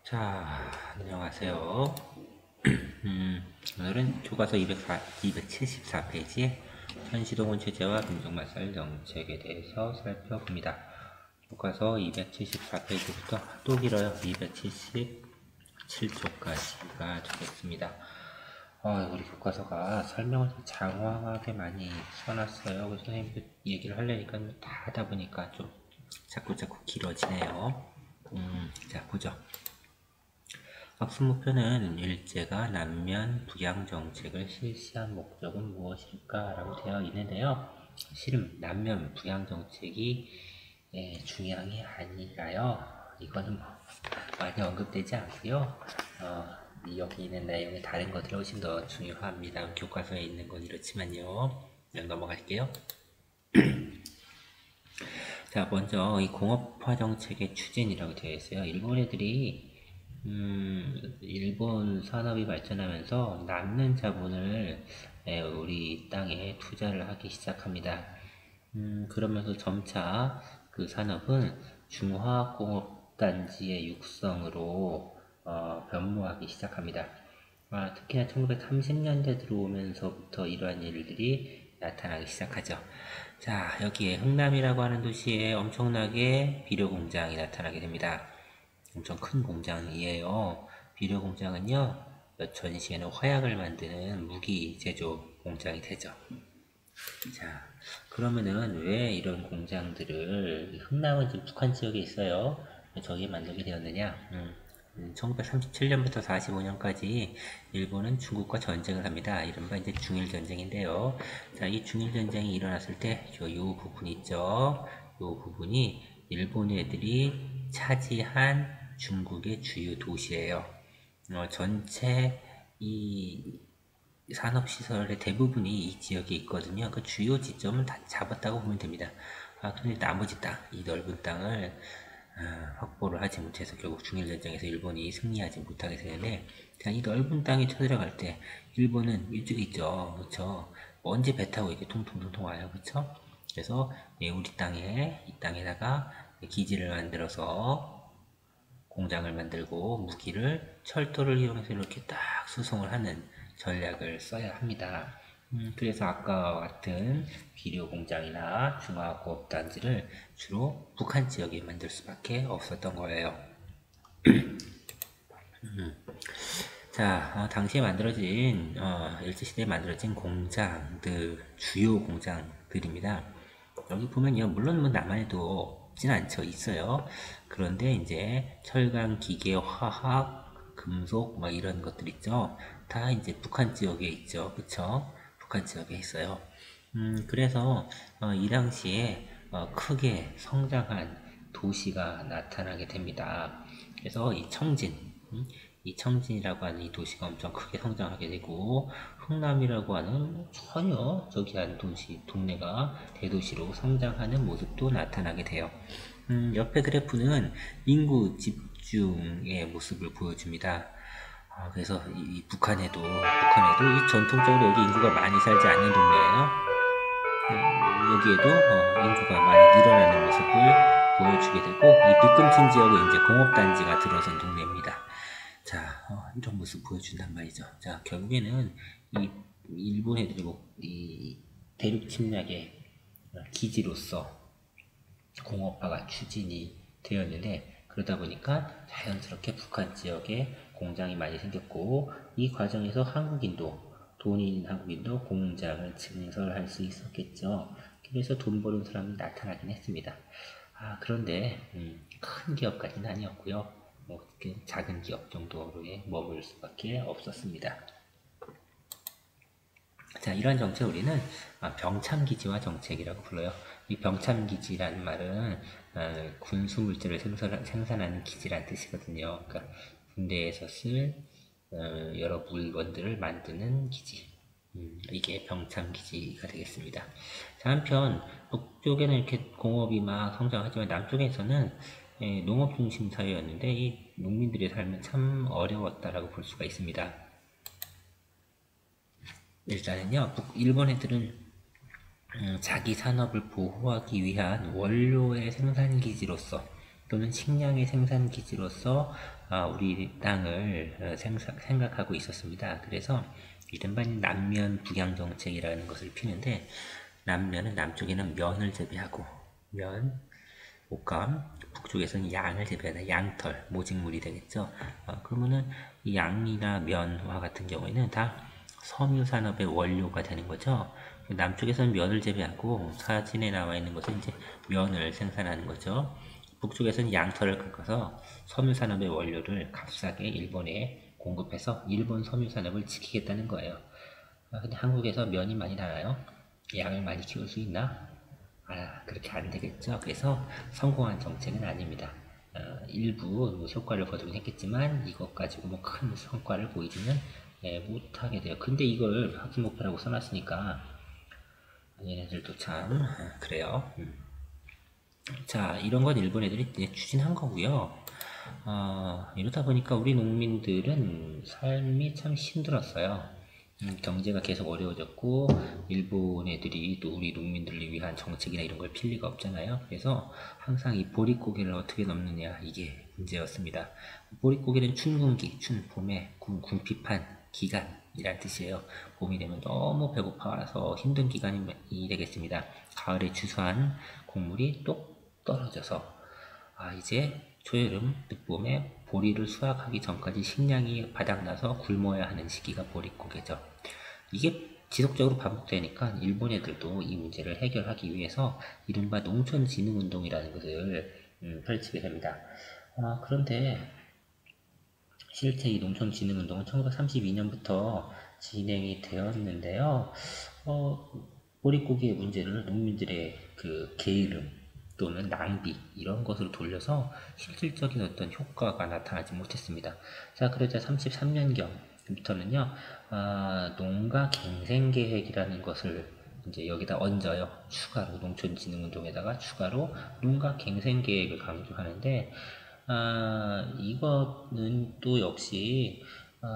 자, 안녕하세요. 오늘은 교과서 274페이지에 현시동원 체제와 민족말살 정책에 대해서 살펴봅니다. 교과서 274페이지부터 또 길어요. 277쪽까지가 되겠습니다. 우리 교과서가 설명을 장황하게 많이 써놨어요. 그래서 선생님도 얘기를 하려니까 다 하다 보니까 좀 자꾸 길어지네요. 자, 보죠. 학습 목표는 일제가 남면 부양 정책을 실시한 목적은 무엇일까? 라고 되어 있는데요. 실은 남면 부양 정책이 중요한 게 아니라요. 이거는 많이 언급되지 않고요. 여기 있는 내용의 다른 것들이 훨씬 더 중요합니다. 교과서에 있는 건 이렇지만요. 그냥 넘어갈게요. 자, 먼저 이 공업화 정책의 추진이라고 되어 있어요. 일본 애들이 일본 산업이 발전하면서 남는 자본을 우리 땅에 투자를 하기 시작합니다. 그러면서 점차 그 산업은 중화공업단지의 육성으로 변모하기 시작합니다. 특히나 1930년대 들어오면서부터 이러한 일들이 나타나기 시작하죠. 자, 여기에 흥남이라고 하는 도시에 엄청나게 비료공장이 나타나게 됩니다. 엄청 큰 공장이에요. 비료 공장은요, 전시에는 화약을 만드는 무기 제조 공장이 되죠. 자, 그러면은 왜 이런 공장들을, 흥남은 지금 북한 지역에 있어요. 저기에 만들게 되었느냐? 1937년부터 45년까지 일본은 중국과 전쟁을 합니다. 이른바 이제 중일전쟁인데요. 자, 이 중일전쟁이 일어났을 때, 요 부분 있죠? 요 부분이 일본 애들이 차지한 중국의 주요 도시예요. 전체 이 산업시설의 대부분이 이 지역에 있거든요. 그 주요 지점은 다 잡았다고 보면 됩니다. 그런데 나머지 땅, 이 넓은 땅을 확보를 하지 못해서 결국 중일전쟁에서 일본이 승리하지 못하게 되는데, 자, 이 넓은 땅에 쳐들어갈 때 일본은 이쪽에 있죠. 그렇죠? 먼지 배 타고 이렇게 통통통통 와요. 그렇죠? 그래서 우리 땅에, 이 땅에다가 기지를 만들어서 공장을 만들고 무기를 철도를 이용해서 이렇게 딱 수송을 하는 전략을 써야 합니다. 그래서 아까와 같은 비료 공장이나 중화공업단지를 주로 북한 지역에 만들 수밖에 없었던 거예요. 자, 당시에 만들어진 일제시대에 만들어진 공장들, 주요 공장들입니다. 여기 보면요, 물론 뭐 남한에도 없진 않죠. 있어요. 그런데 이제 철강, 기계, 화학, 금속 막 이런 것들 있죠. 다 이제 북한 지역에 있죠. 그쵸? 북한 지역에 있어요. 그래서 이 당시에 크게 성장한 도시가 나타나게 됩니다. 그래서 이 청진, 이 청진이라고 하는 이 도시가 엄청 크게 성장하게 되고, 흥남이라고 하는 전혀 저기 한 도시, 동네가 대도시로 성장하는 모습도 나타나게 돼요. 옆에 그래프는 인구 집중의 모습을 보여줍니다. 그래서 북한에도 이 전통적으로 여기 인구가 많이 살지 않는 동네예요. 여기에도 인구가 많이 늘어나는 모습을 보여주게 되고, 이 빗금친 지역은 이제 공업단지가 들어선 동네입니다. 자, 이런 모습 보여준단 말이죠. 자, 결국에는 이 일본 애들이 이 대륙 침략의 기지로서 공업화가 추진이 되었는데, 그러다 보니까 자연스럽게 북한 지역에 공장이 많이 생겼고, 이 과정에서 돈이 있는 한국인도 공장을 증설할 수 있었겠죠. 그래서 돈 버는 사람이 나타나긴 했습니다. 그런데 큰 기업까지는 아니었고요. 작은 기업 정도로에 머물 수밖에 없었습니다. 자, 이런 정책을 우리는 병참기지화 정책이라고 불러요. 이 병참기지라는 말은 군수물질을 생산하는 기지란 뜻이거든요. 그러니까 군대에서 쓸 여러 물건들을 만드는 기지. 이게 병참기지가 되겠습니다. 자, 한편 북쪽에는 이렇게 공업이 막 성장하지만 남쪽에서는 농업 중심 사회였는데 이 농민들의 삶은 참 어려웠다라고 볼 수가 있습니다. 일단은요, 일본 애들은 자기 산업을 보호하기 위한 원료의 생산 기지로서 또는 식량의 생산 기지로서 우리 땅을 생각하고 있었습니다. 그래서 이른바 남면 북양 정책이라는 것을 피는데, 남면은 남쪽에는 면을 재배하고 면, 옷감, 북쪽에서는 양을 재배하다 양털, 모직물이 되겠죠. 그러면은 이 양이나 면과 같은 경우에는 다 섬유 산업의 원료가 되는 거죠. 남쪽에서는 면을 재배하고 사진에 나와 있는 것은 이제 면을 생산하는 거죠. 북쪽에서는 양털을 깎아서 섬유 산업의 원료를 값싸게 일본에 공급해서 일본 섬유 산업을 지키겠다는 거예요. 근데 한국에서 면이 많이 나나요? 양을 많이 키울 수 있나? 그렇게 안 되겠죠. 그래서 성공한 정책은 아닙니다. 일부 효과를 거두긴 했겠지만 이것 가지고 뭐 큰 성과를 보이지는 못하게 돼요. 근데 이걸 확진 목표라고 써놨으니까 얘네들도 참 그래요. 자, 이런 건 일본 애들이 이제 추진한 거고요. 이러다 보니까 우리 농민들은 삶이 참 힘들었어요. 경제가 계속 어려워졌고 일본 애들이 또 우리 농민들을 위한 정책이나 이런 걸 필 리가 없잖아요. 그래서 항상 이 보릿고개를 어떻게 넘느냐, 이게 문제였습니다. 보릿고개는 춘궁기, 봄에 궁핍한 기간이란 뜻이에요. 봄이 되면 너무 배고파서 힘든 기간이 되겠습니다. 가을에 주수한 곡물이 똑 떨어져서 이제 초여름, 늦봄에 보리를 수확하기 전까지 식량이 바닥나서 굶어야 하는 시기가 보릿고개죠. 이게 지속적으로 반복되니까 일본 애들도 이 문제를 해결하기 위해서 이른바 농촌진흥운동이라는 것을 펼치게 됩니다. 그런데 실제 이 농촌진흥운동은 1932년부터 진행이 되었는데요. 보릿고기의 문제를 농민들의 그 게으름 또는 낭비 이런 것으로 돌려서 실질적인 어떤 효과가 나타나지 못했습니다. 자, 그러자 33년경부터는요, 농가 갱생계획이라는 것을 이제 여기다 얹어요. 추가로 농촌진흥운동에다가 추가로 농가 갱생계획을 강조하는데, 이거는 또 역시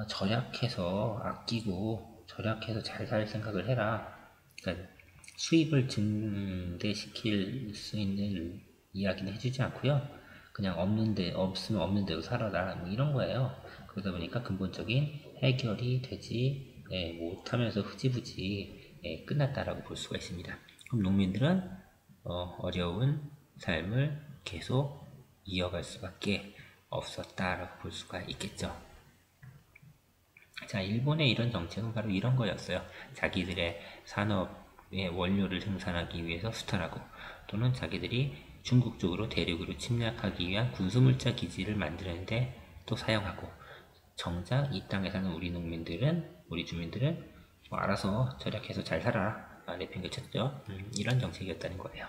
절약해서 아끼고 절약해서 잘 살 생각을 해라. 그러니까 수입을 증대시킬 수 있는 이야기는 해주지 않고요. 그냥 없으면 없는 대로 살아라, 뭐 이런 거예요. 그러다 보니까 근본적인 해결이 되지 못하면서 흐지부지 끝났다라고 볼 수가 있습니다. 그럼 농민들은 어려운 삶을 계속 이어갈 수밖에 없었다라고 볼 수가 있겠죠. 자, 일본의 이런 정책은 바로 이런 거였어요. 자기들의 산업의 원료를 생산하기 위해서 수탈하고, 또는 자기들이 중국 쪽으로 대륙으로 침략하기 위한 군수물자 기지를 만드는데 또 사용하고, 정작 이 땅에 사는 우리 주민들은 뭐 알아서 절약해서 잘 살아라, 내팽개쳤죠. 이런 정책이었다는 거예요.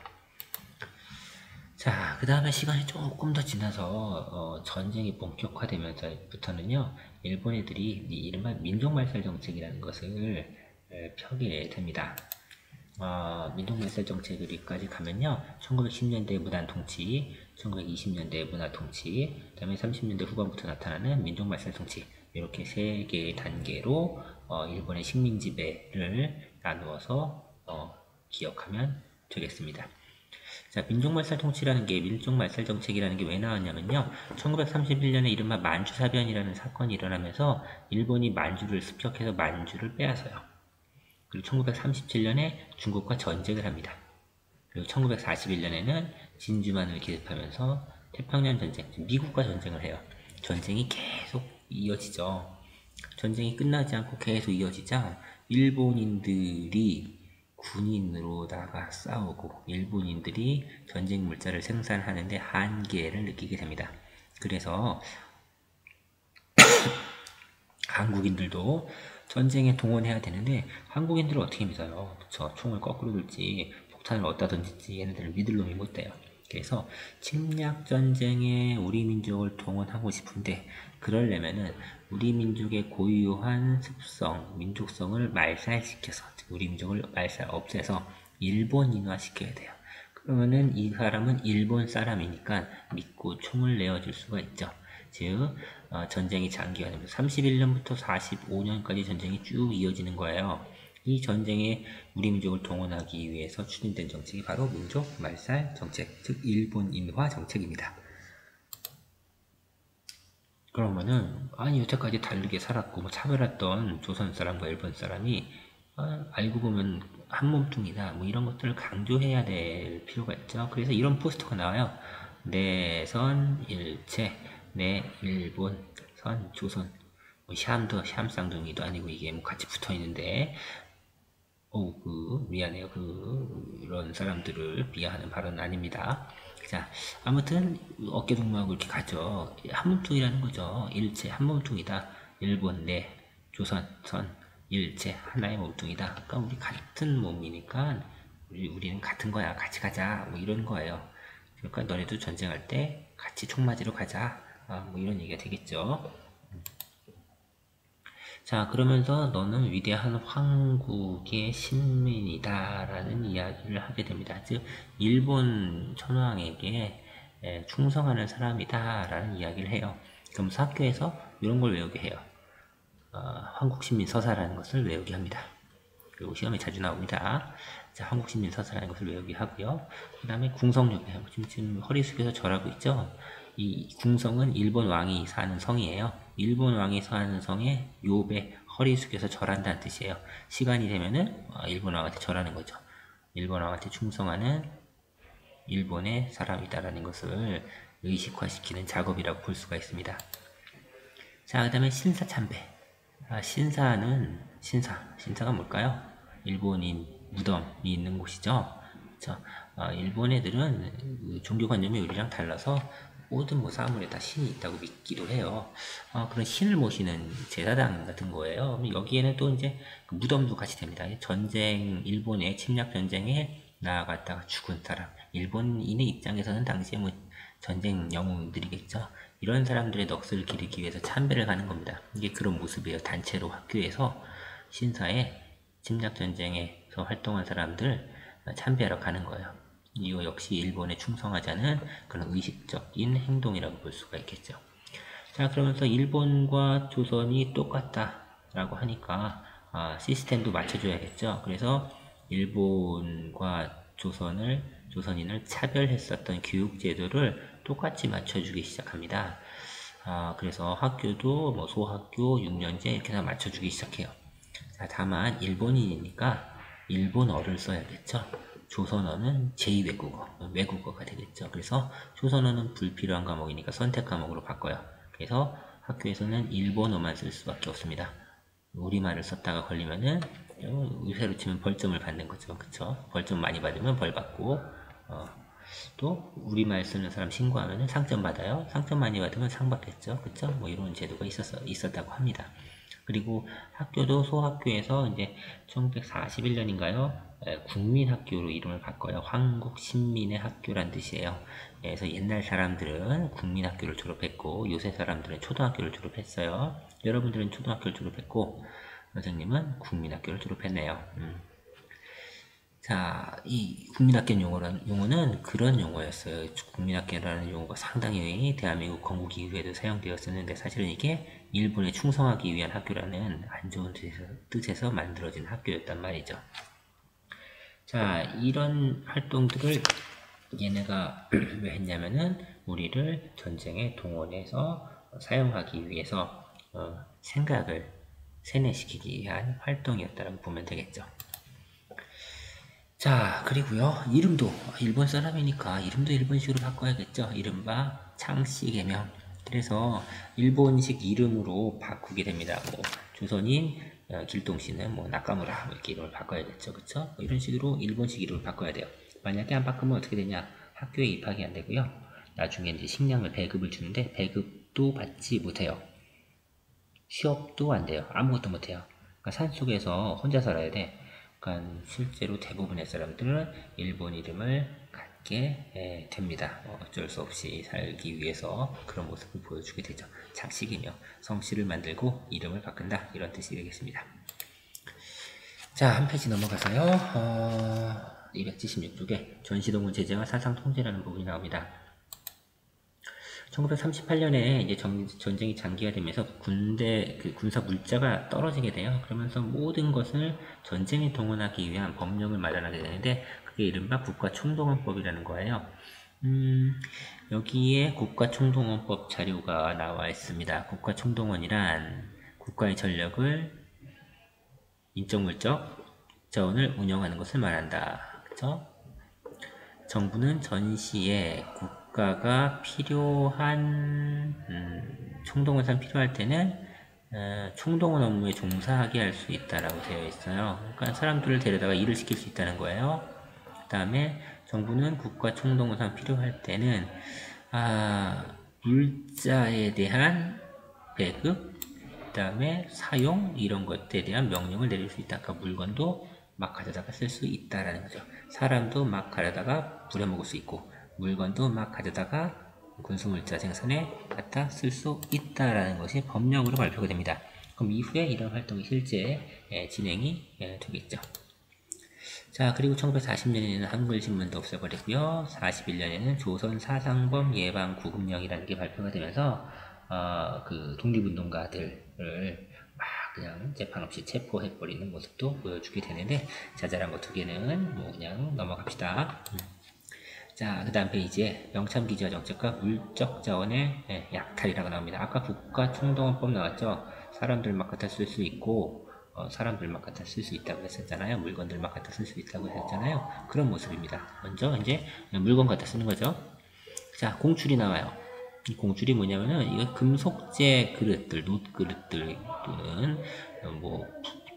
자, 그 다음에 시간이 조금 더 지나서 전쟁이 본격화되면서부터는요, 일본 애들이 이른바 민족말살 정책이라는 것을 펴게 됩니다. 민족말살 정책까지 가면요, 1910년대 무단통치, 1920년대 문화통치, 그 다음에 30년대 후반부터 나타나는 민족말살 정치, 이렇게 세 개의 단계로 일본의 식민지배를 나누어서 기억하면 되겠습니다. 자, 민족말살 통치라는 게, 민족말살 정책이라는 게 왜 나왔냐면요, 1931년에 이른바 만주사변이라는 사건이 일어나면서 일본이 만주를 습격해서 만주를 빼앗아요. 그리고 1937년에 중국과 전쟁을 합니다. 그리고 1941년에는 진주만을 기습하면서 태평양 전쟁, 미국과 전쟁을 해요. 전쟁이 계속 이어지죠. 전쟁이 끝나지 않고 계속 이어지자 일본인들이 군인으로다가 싸우고 일본인들이 전쟁 물자를 생산하는데 한계를 느끼게 됩니다. 그래서 한국인들도 전쟁에 동원해야 되는데 한국인들을 어떻게 믿어요? 그쵸? 총을 거꾸로 들지 폭탄을 어디다 던질지 얘네들을 믿을 놈이 못 돼요. 그래서 침략 전쟁에 우리 민족을 동원하고 싶은데, 그러려면은 우리 민족의 고유한 습성, 민족성을 말살시켜서, 우리 민족을 없애서 일본인화 시켜야 돼요. 그러면은 이 사람은 일본 사람이니까 믿고 총을 내어줄 수가 있죠. 즉 전쟁이 장기화되면서 31년부터 45년까지 전쟁이 쭉 이어지는 거예요. 이 전쟁에 우리 민족을 동원하기 위해서 추진된 정책이 바로 민족 말살 정책, 즉 일본인화 정책입니다. 그러면은 아니 여태까지 다르게 살았고 뭐 차별했던 조선 사람과 일본 사람이 알고 보면 한 몸뚱이다 뭐 이런 것들을 강조해야 될 필요가 있죠. 그래서 이런 포스터가 나와요. 내선 일체 내 일본 선 조선 뭐 샴도 샴쌍둥이도 아니고 이게 뭐 같이 붙어 있는데 미안해요. 이런 사람들을 비하하는 발언은 아닙니다. 자, 아무튼, 어깨 동무하고 이렇게 가죠. 한몸뚱이라는 거죠. 일체, 한몸뚱이다. 일본, 내, 조선, 선, 일체, 하나의 몸뚱이다. 그러니까 우리 같은 몸이니까, 우리는 같은 거야. 같이 가자. 뭐 이런 거예요. 그러니까 너네도 전쟁할 때 같이 총 맞으러 가자. 뭐 이런 얘기가 되겠죠. 자, 그러면서 너는 위대한 황국의 신민이다라는 이야기를 하게 됩니다. 즉, 일본 천황에게 충성하는 사람이다라는 이야기를 해요. 그럼 학교에서 이런 걸 외우게 해요. 한국신민 서사라는 것을 외우게 합니다. 그리고 시험에 자주 나옵니다. 자, 한국신민 서사라는 것을 외우게 하고요. 그 다음에 궁성역이에요. 지금 허리 숙여서 절하고 있죠. 이 궁성은 일본 왕이 사는 성이에요. 일본 왕이 사는 성에 요배 허리 숙여서 절한다는 뜻이에요. 시간이 되면은 일본 왕한테 절하는 거죠. 일본 왕한테 충성하는 일본의 사람이다라는 것을 의식화시키는 작업이라고 볼 수가 있습니다. 자, 그 다음에 신사참배. 신사가 뭘까요? 일본인 무덤이 있는 곳이죠. 그렇죠? 일본 애들은 종교관념이 우리랑 달라서 모든 뭐 사물에 다 신이 있다고 믿기도 해요. 그런 신을 모시는 제사당 같은 거예요. 여기에는 또 이제 그 무덤도 같이 됩니다. 일본의 침략 전쟁에 나아갔다가 죽은 사람. 일본인의 입장에서는 당시에 뭐 전쟁 영웅들이겠죠. 이런 사람들의 넋을 기리기 위해서 참배를 가는 겁니다. 이게 그런 모습이에요. 단체로 학교에서 신사에 침략전쟁에서 활동한 사람들 참배하러 가는 거예요. 이거 역시 일본에 충성하자는 그런 의식적인 행동이라고 볼 수가 있겠죠. 자, 그러면서 일본과 조선이 똑같다라고 하니까 시스템도 맞춰줘야겠죠. 그래서 일본과 조선인을 차별했었던 교육제도를 똑같이 맞춰주기 시작합니다. 그래서 학교도 뭐 소학교, 6년제 이렇게 다 맞춰주기 시작해요. 자, 다만 일본인이니까 일본어를 써야겠죠. 조선어는 제2외국어, 외국어가 되겠죠. 그래서 조선어는 불필요한 과목이니까 선택 과목으로 바꿔요. 그래서 학교에서는 일본어만 쓸 수밖에 없습니다. 우리말을 썼다가 걸리면은 요새로 치면 벌점을 받는 거죠. 그쵸? 벌점 많이 받으면 벌 받고 또 우리말 쓰는 사람 신고하면 상점 받아요. 상점 많이 받으면 상 받겠죠. 그쵸? 뭐 이런 제도가 있었다고 합니다. 그리고 학교도 소학교에서 이제 1941년인가요? 국민학교로 이름을 바꿔요. 한국신민의 학교란 뜻이에요. 그래서 옛날 사람들은 국민학교를 졸업했고 요새 사람들은 초등학교를 졸업했어요. 여러분들은 초등학교를 졸업했고 선생님은 국민학교를 졸업했네요. 자, 이 국민학교 용어는 그런 용어였어요. 국민학교라는 용어가 상당히 대한민국 건국 이후에도 사용되었었는데 사실은 이게 일본에 충성하기 위한 학교라는 안 좋은 뜻에서 만들어진 학교였단 말이죠. 자, 이런 활동들을 얘네가 왜 했냐면은 우리를 전쟁에 동원해서 사용하기 위해서 생각을 세뇌시키기 위한 활동이었다고 보면 되겠죠. 자, 그리고요, 이름도 일본 사람이니까 이름도 일본식으로 바꿔야겠죠. 이른바 창씨 개명. 그래서 일본식 이름으로 바꾸게 됩니다. 뭐 조선인 길동씨는 뭐 나카무라 이렇게 이름을 바꿔야겠죠. 그쵸? 뭐 이런 식으로 일본식 이름을 바꿔야 돼요. 만약에 안 바꾸면 어떻게 되냐? 학교에 입학이 안 되고요. 나중에 이제 식량을 배급을 주는데 배급도 받지 못해요. 취업도 안 돼요. 아무것도 못 해요. 그러니까 산속에서 혼자 살아야 돼. 그러니까 실제로 대부분의 사람들은 일본 이름을 갖게 됩니다. 어쩔 수 없이 살기 위해서 그런 모습을 보여주게 되죠. 장식이며 성씨를 만들고 이름을 바꾼다 이런 뜻이 되겠습니다. 자, 한 페이지 넘어가서요. 276쪽에 전시동원 제재와 사상 통제라는 부분이 나옵니다. 1938년에 이제 전쟁이 장기화되면서 군사 물자가 떨어지게 돼요. 그러면서 모든 것을 전쟁에 동원하기 위한 법령을 마련하게 되는데 그게 이른바 국가총동원법이라는 거예요. 여기에 국가총동원법 자료가 나와 있습니다. 국가총동원이란 국가의 전력을 인적 물적 자원을 운영하는 것을 말한다. 그렇죠? 정부는 전시에 국가가 필요한 총동원상 필요할 때는 총동원 업무에 종사하게 할 수 있다라고 되어 있어요. 그러니까 사람들을 데려다가 일을 시킬 수 있다는 거예요. 그 다음에 정부는 국가 총동원상 필요할 때는 물자에 대한 배급, 그 다음에 사용 이런 것에 대한 명령을 내릴 수 있다. 그러니까 물건도 막 가져다가 쓸 수 있다라는 거죠. 사람도 막 가져다가 부려먹을 수 있고 물건도 막 가져다가 군수물자 생산에 갖다 쓸 수 있다라는 것이 법령으로 발표가 됩니다. 그럼 이후에 이런 활동이 실제 진행이 되겠죠. 자, 그리고 1940년에는 한글신문도 없애버리고요. 41년에는 조선 사상범 예방 구급령이라는 게 발표가 되면서 그 독립운동가들을 막 그냥 재판 없이 체포해버리는 모습도 보여주게 되는데 자잘한 거 두 개는 뭐 그냥 넘어갑시다. 자, 그 다음 페이지에 명참기지화 정책과 물적 자원의 약탈이라고 나옵니다. 아까 국가총동원법 나왔죠? 사람들 막 갖다 쓸 수 있고 사람들 막 갖다 쓸 수 있다고 했었잖아요. 물건들 막 갖다 쓸 수 있다고 했잖아요. 그런 모습입니다. 먼저 이제 물건 갖다 쓰는 거죠. 자, 공출이 나와요. 이 공출이 뭐냐면은 이거 금속재 그릇들, 놋 그릇들 또는 뭐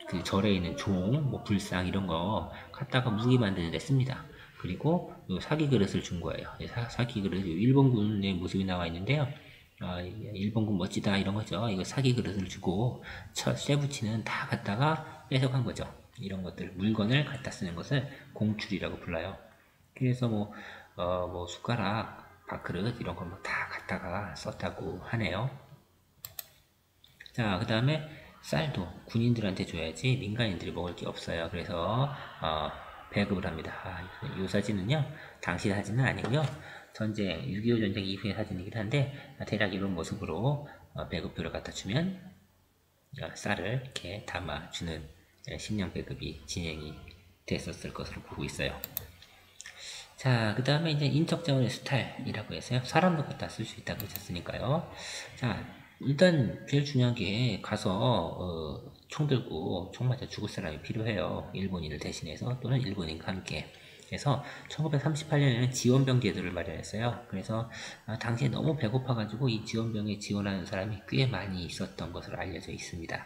그 절에 있는 종, 뭐 불상 이런 거 갖다가 무기 만드는 데 씁니다. 그리고 요 사기 그릇을 준 거예요. 사기 그릇, 일본군의 모습이 나와 있는데요. 일본군 멋지다 이런 거죠. 이거 사기 그릇을 주고 쇠붙이는 다 갖다가 뺏어간 거죠. 이런 것들 물건을 갖다 쓰는 것을 공출이라고 불러요. 그래서 뭐 숟가락, 밥그릇 이런 걸 다 갖다가 썼다고 하네요. 자, 그 다음에 쌀도 군인들한테 줘야지 민간인들이 먹을 게 없어요. 그래서 배급을 합니다. 이 사진은요 당시 사진은 아니고요 전쟁 6.25 전쟁 이후의 사진이긴 한데 대략 이런 모습으로 배급표를 갖다 주면 쌀을 이렇게 담아주는 식량 배급이 진행이 됐었을 것으로 보고 있어요. 자, 그 다음에 이제 인적자원의 수탈이라고 해서요. 사람도 갖다 쓸 수 있다고 했었으니까요. 자, 일단 제일 중요한 게 가서 총 들고 총 맞아 죽을 사람이 필요해요. 일본인을 대신해서 또는 일본인과 함께. 그래서 1938년에는 지원병 제도를 마련했어요. 그래서 당시에 너무 배고파가지고 이 지원병에 지원하는 사람이 꽤 많이 있었던 것으로 알려져 있습니다.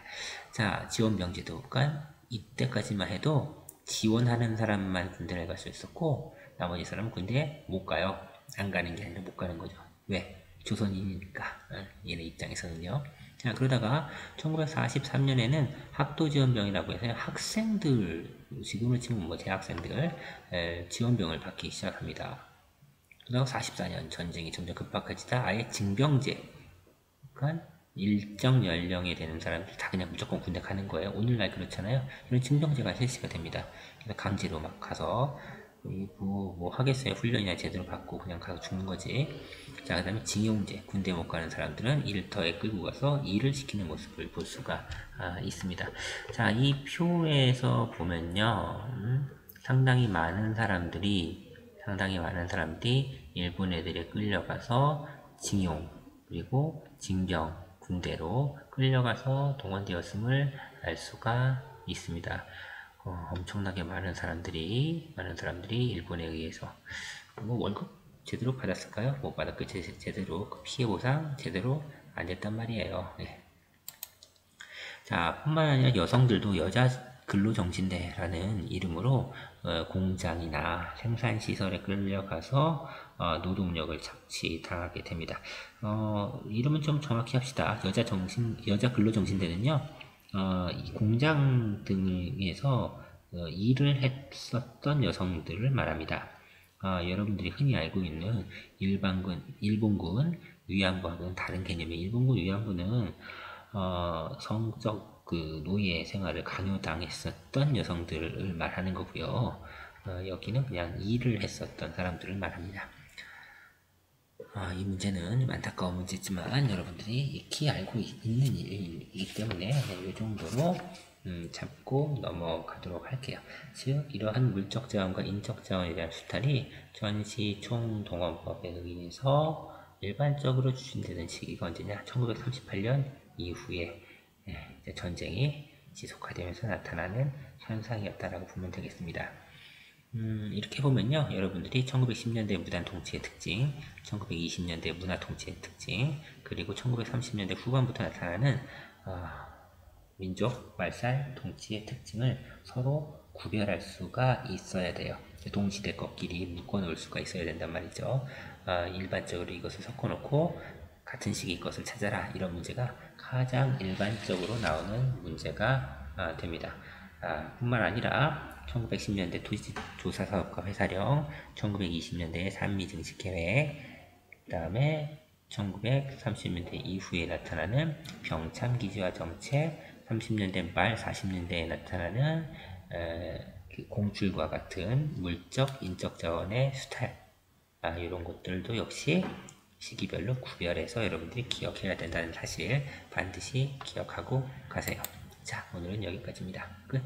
자, 지원병 제도가 이때까지만 해도 지원하는 사람만 군대를 갈 수 있었고 나머지 사람은 군대에 못 가요. 안 가는 게 아니라 못 가는 거죠. 왜? 조선인이니까. 얘네 입장에서는요. 자, 그러다가 1943년에는 학도지원병이라고 해서 학생들, 지금으로 치면 뭐 대학생들 지원병을 받기 시작합니다. 그러다가 44년 전쟁이 점점 급박해지다 아예 징병제, 그러니까 일정 연령이 되는 사람들 다 그냥 무조건 군대 가는 거예요. 오늘날 그렇잖아요. 이런 징병제가 실시가 됩니다. 그래서 강제로 막 가서 뭐 하겠어요. 훈련이나 제대로 받고 그냥 가서 죽는 거지. 자, 그 다음에 징용제. 군대 못 가는 사람들은 일터에 끌고 가서 일을 시키는 모습을 볼 수가 있습니다. 자, 이 표에서 보면요. 상당히 많은 사람들이 일본 애들에 끌려가서 징용 그리고 징병 군대로 끌려가서 동원되었음을 알 수가 있습니다. 엄청나게 많은 사람들이 일본에 의해서 뭐 월급 제대로 받았을까요? 못 받았고 제대로 피해 보상 제대로 안 됐단 말이에요. 네. 자, 뿐만 아니라 여성들도 여자 근로정신대라는 이름으로 공장이나 생산시설에 끌려가서 노동력을 착취당하게 됩니다. 이름은 좀 정확히 합시다. 여자 근로정신대는요, 이 공장 등에서 일을 했었던 여성들을 말합니다. 여러분들이 흔히 알고 있는 일본군 위안부하고는 다른 개념의 일본군 위안부는 성적 노예 생활을 강요당했었던 여성들을 말하는 거고요. 여기는 그냥 일을 했었던 사람들을 말합니다. 이 문제는 안타까운 문제지만 여러분들이 익히 알고 있는 일이기 때문에 이 정도로 잡고 넘어가도록 할게요. 즉 이러한 물적 자원과 인적 자원에 대한 수탈이 전시 총동원법에 의해서 일반적으로 추진되는 시기가 언제냐? 1938년 이후에 이제 전쟁이 지속화되면서 나타나는 현상이었다라고 보면 되겠습니다. 이렇게 보면요, 여러분들이 1910년대 무단 통치의 특징, 1920년대 문화 통치의 특징, 그리고 1930년대 후반부터 나타나는 민족 말살 통치의 특징을 서로 구별할 수가 있어야 돼요. 동시대 것끼리 묶어놓을 수가 있어야 된단 말이죠. 일반적으로 이것을 섞어놓고 같은 시기 것을 찾아라, 이런 문제가 가장 일반적으로 나오는 문제가 됩니다. 뿐만 아니라 1910년대 도시조사사업과 회사령, 1920년대 산미증식계획, 그 다음에 1930년대 이후에 나타나는 병참기지화 정책, 30년대 말 40년대에 나타나는 그 공출과 같은 물적, 인적 자원의 수탈, 이런 것들도 역시 시기별로 구별해서 여러분들이 기억해야 된다는 사실 반드시 기억하고 가세요. 자, 오늘은 여기까지입니다. 끝.